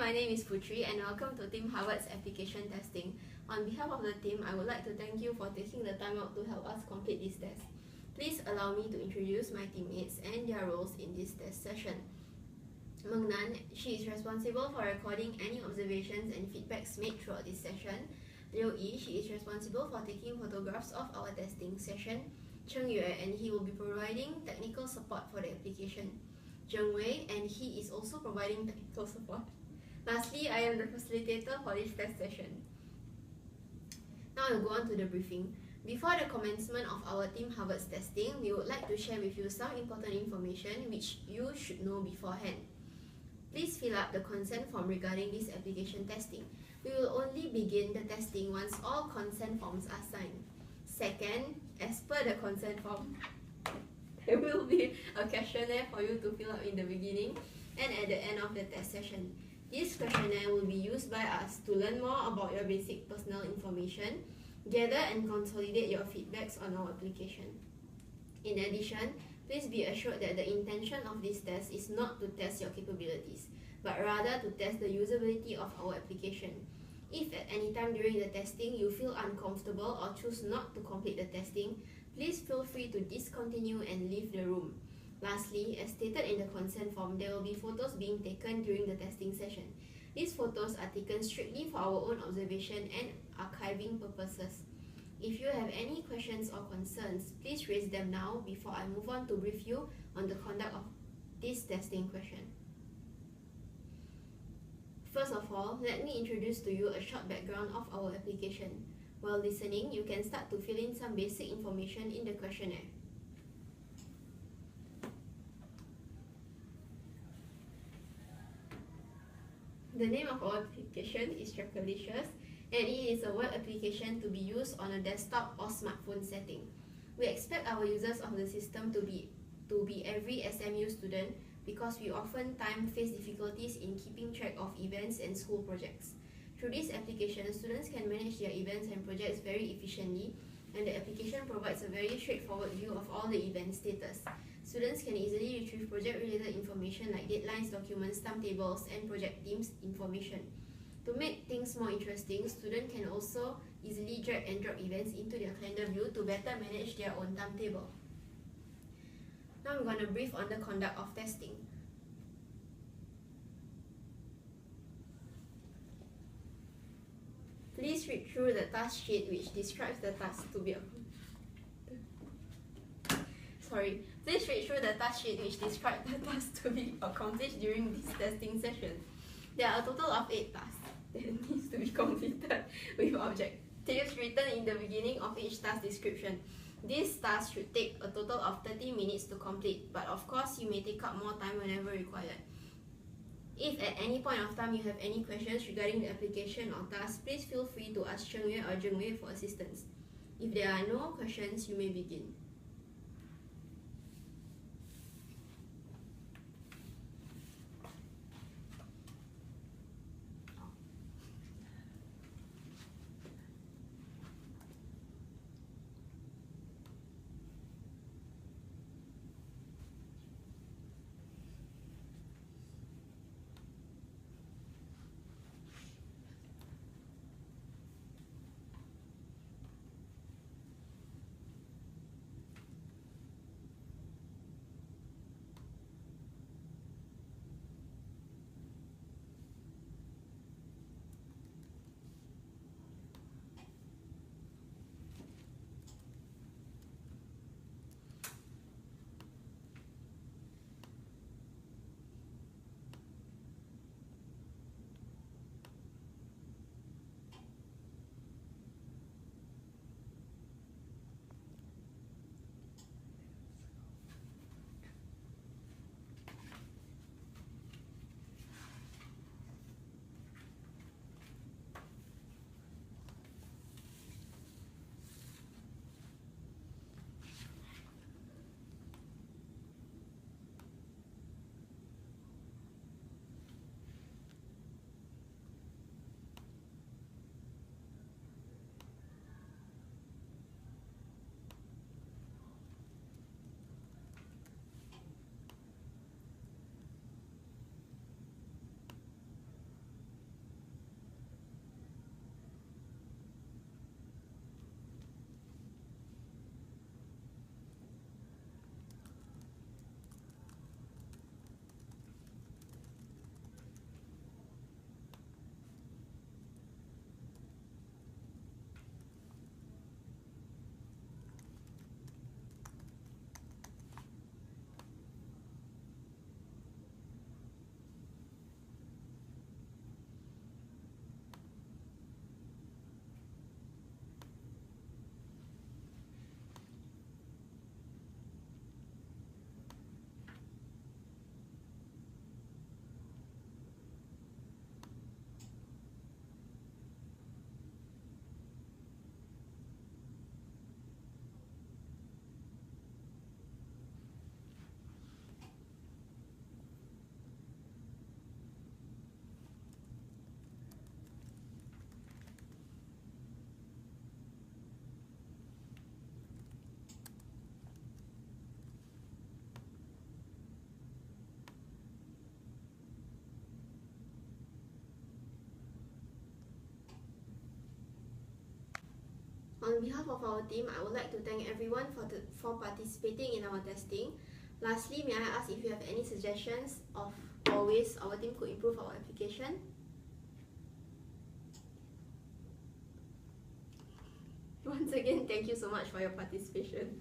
my name is Putri and welcome to Team Harvard's application testing. On behalf of the team, I would like to thank you for taking the time out to help us complete this test. Please allow me to introduce my teammates and their roles in this test session. Meng Nan, she is responsible for recording any observations and feedbacks made throughout this session. Liu Yi, she is responsible for taking photographs of our testing session. Cheng Yue, and he will be providing technical support for the application. Zheng Wei, and he is also providing technical support. Lastly, I am the facilitator for this test session. Now I'll go on to the briefing. Before the commencement of our Team Harvard's testing, we would like to share with you some important information which you should know beforehand. Please fill up the consent form regarding this application testing. We will only begin the testing once all consent forms are signed. Second, as per the consent form, there will be a questionnaire for you to fill up in the beginning and at the end of the test session. This questionnaire will be used by us to learn more about your basic personal information, gather and consolidate your feedbacks on our application. In addition, please be assured that the intention of this test is not to test your capabilities, but rather to test the usability of our application. If at any time during the testing you feel uncomfortable or choose not to complete the testing, please feel free to discontinue and leave the room. Lastly, as stated in the consent form, there will be photos being taken during the testing session. These photos are taken strictly for our own observation and archiving purposes. If you have any questions or concerns, please raise them now before I move on to brief you on the conduct of this testing question. First of all, let me introduce to you a short background of our application. While listening, you can start to fill in some basic information in the questionnaire. The name of our application is Trackalicious, and it is a web application to be used on a desktop or smartphone setting. We expect our users of the system to be every SMU student because we oftentimes face difficulties in keeping track of events and school projects. Through this application, students can manage their events and projects very efficiently, and the application provides a very straightforward view of all the event status. Students can easily retrieve project-related information like deadlines, documents, timetables, and project teams information. To make things more interesting, students can also easily drag and drop events into their calendar view to better manage their own timetable. Now I'm going to brief on the conduct of testing. Please read through the task sheet which describes the task to be Please read through the task sheet which describes the task to be accomplished during this testing session. There are a total of 8 tasks that needs to be completed with objectives written in the beginning of each task description. This task should take a total of 30 minutes to complete, but of course you may take up more time whenever required. If at any point of time you have any questions regarding the application or task, please feel free to ask Cheng Yue or Zheng Wei for assistance. If there are no questions, you may begin. On behalf of our team, I would like to thank everyone for participating in our testing. Lastly, may I ask if you have any suggestions of ways our team could improve our application? Once again, thank you so much for your participation.